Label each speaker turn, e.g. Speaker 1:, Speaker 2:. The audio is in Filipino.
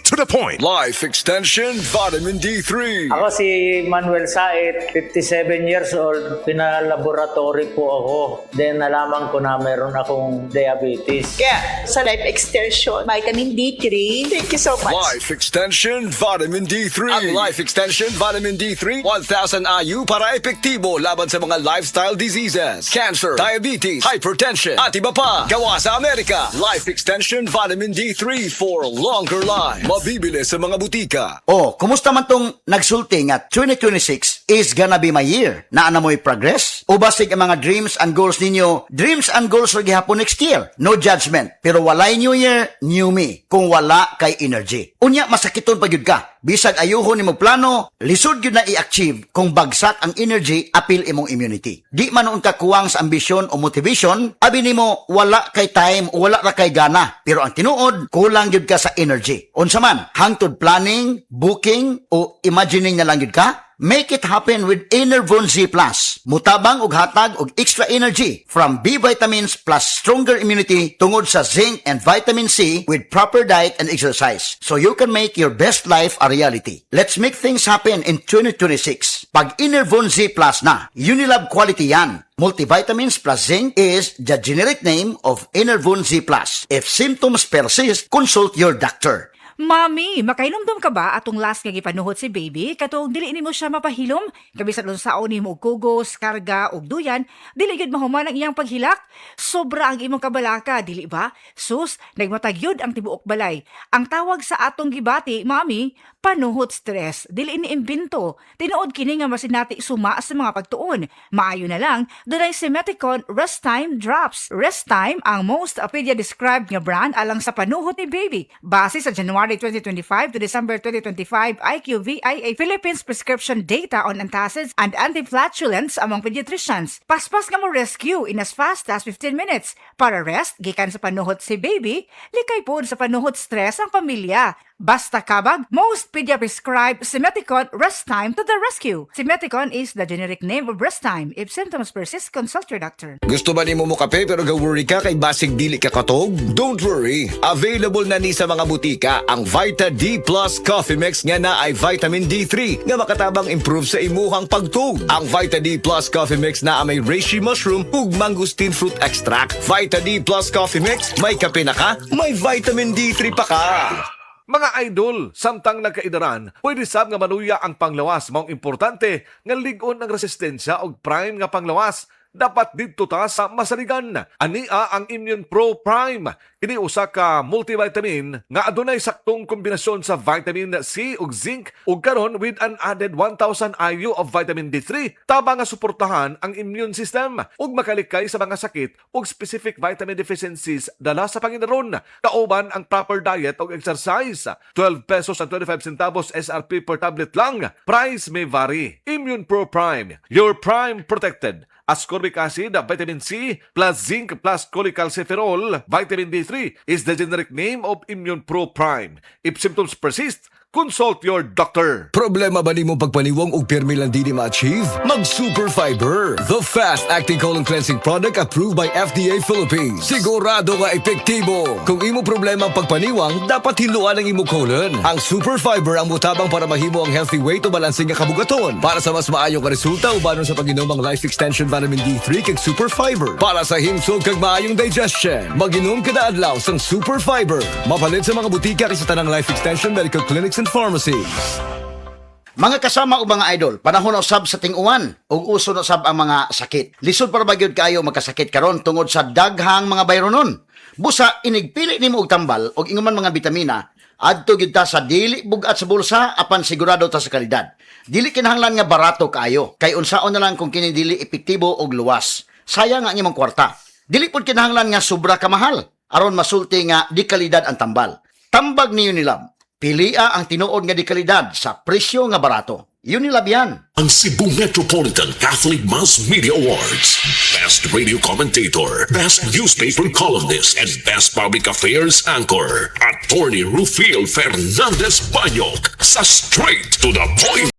Speaker 1: To the point.
Speaker 2: Life Extension Vitamin D3.
Speaker 3: Ako si Manuel Said, 57 years old. Pinalaboratory po ako. Then nalaman ko na meron akong diabetes.
Speaker 4: Kaya sa Life Extension, Vitamin D3, thank you so much.
Speaker 2: Life Extension Vitamin D3. Ang Life Extension Vitamin D3, 1,000 IU para epektibo laban sa mga lifestyle diseases, cancer, diabetes, hypertension, at iba pa. Gawa sa Amerika. Life Extension Vitamin D3 for longer life. Mabibili sa mga butika.
Speaker 5: Oh, kumusta man tong nagsulti nga 2026 is gonna be my year? Naana mo'y progress? O basig ang mga dreams and goals ninyo, dreams and goals ra gihapon next year? No judgment. Pero walay new year, new me. Kung wala kay energy. Unya, masakiton pa gyud ka. Bisag ayuhon nimo plano, lisod gyud na i-achieve kung bagsak ang energy, apil imong immunity. Di man ka kuwang sa ambisyon o motivation, abi nimo wala kay time o wala ra kay gana. Pero ang tinuod, kulang gyud ka sa energy. Unsa man, hangtod planning, booking o imagining na lang gyud ka? Make it happen with Enervon Z+. Mutabang og hatag og extra energy from B vitamins plus stronger immunity tungod sa zinc and vitamin C with proper diet and exercise. So you can make your best life a reality. Let's make things happen in 2026. Pag Enervon Z+ na, Unilab quality yan. Multivitamins plus zinc is the generic name of Enervon Z+. If symptoms persist, consult your doctor.
Speaker 6: Mami, makainomdom ka ba atong last nga gipanuhot si baby? Katong dili nimo siya mapahilom? Kabisat nun saon nimo og kugos, karga og duyan, dili gyud mahuman ang iyang paghilak. Sobra ang imong kabalaka, dili ba? Sus, nagmatagyod ang tibuok balay. Ang tawag sa atong gibati, mami, panuhot stress. Dili ni imbento. Tinuod kini nga masinati suma sa mga pagtuon. Maayo na lang, dunay si Meticon Rest Time Drops. Rest Time ang most pedia-described nga brand alang sa panuhot ni baby. Base sa January 2025 to December 2025 IQVIA Philippines prescription data on antacids and anti-flatulence among pediatricians. Paspas nga mo rescue in as fast as 15 minutes. Para rest, gikan sa panuhot si baby, likay po sa panuhot stress ang pamilya. Basta kabag, most pedia-prescribed Simeticon Rest Time to the rescue. Simeticon is the generic name of Rest Time. If symptoms persist, consult your doctor.
Speaker 2: Gusto ba nimo mo kape pero ga-worry ka kay basig dili ka katog? Don't worry. Available na ni sa mga butika ang Vita D Plus Coffee Mix nga na ay vitamin D3 nga makatabang improve sa imuhang pagtug. Ang Vita D Plus Coffee Mix na may reishi mushroom ug mangosteen fruit extract. Vita D Plus Coffee Mix, may kape na ka, may vitamin D3 pa ka.
Speaker 1: Mga idol, samtang nagkaidaran, pwede sab nga manuya ang panglawas. Maong importante nga ligon ang resistensya og prime nga panglawas. Dapat dito ta sa masaligan. Ania ang Immune Pro Prime. Kini usa ka multivitamin nga adunay saktong kombinasyon sa vitamin C ug zinc ug karon with an added 1,000 IU of vitamin D3 tabang nga suportahan ang immune system ug makalikay sa mga sakit ug specific vitamin deficiencies dala sa panginaron. Kauban ang proper diet ug exercise. 12 pesos and 25 centavos SRP per tablet lang. Price may vary. Immune Pro Prime. Your prime protected. Ascorbic acid, vitamin C, plus zinc, plus cholecalciferol, vitamin D3 is the generic name of Immune Pro Prime. If symptoms persist, consult your doctor.
Speaker 2: Problema ba nimo pagpaniwang og pirmi lang dili ma-achieve? Mag Super Fiber, the fast-acting colon cleansing product approved by FDA Philippines. Sigurado nga epektibo. Kung imo problema ang pagpaniwang, dapat hiluan ang imo colon. Ang Super Fiber ang mutabang para mahimo ang healthy weight o balansing nga kabugaton. Para sa mas maayong ka resulta ubanon sa pag-inom ang Life Extension Vitamin D3 kag Super Fiber. Para sa himsog kag maayong digestion, mag-inom kada adlaw sang Super Fiber. Mapalit sa mga butika kay sa tanang Life Extension Medical Clinics and Pharmacies.
Speaker 5: Mga kasama o mga idol, panahon na usab sa ting-uwan ug uso na usab ang mga sakit. Lisod para ba gyud kayo magkasakit karon tungod sa daghang mga bayronon. Busa inigpili nimo og tambal og inguman mga bitamina adto gyud ta sa dili bugat sa bulsa apan sigurado ta sa kalidad. Dili kinahanglan nga barato kaayo kay unsaon na lang kung kini dili epektibo og luwas. Sayang nga ang imong kwarta. Dili pud kinahanglan nga sobra ka mahal aron masulti nga di kalidad ang tambal. Tambag ni Unilab. Pilia ang tinuod nga di kalidad sa presyo nga barato. Unilab yan.
Speaker 7: Ang Cebu Metropolitan Catholic Mass Media Awards. Best Radio Commentator, Best Newspaper Columnist, and Best Public Affairs Anchor. Attorney Rufil Fernandez Banyok sa Straight to the Point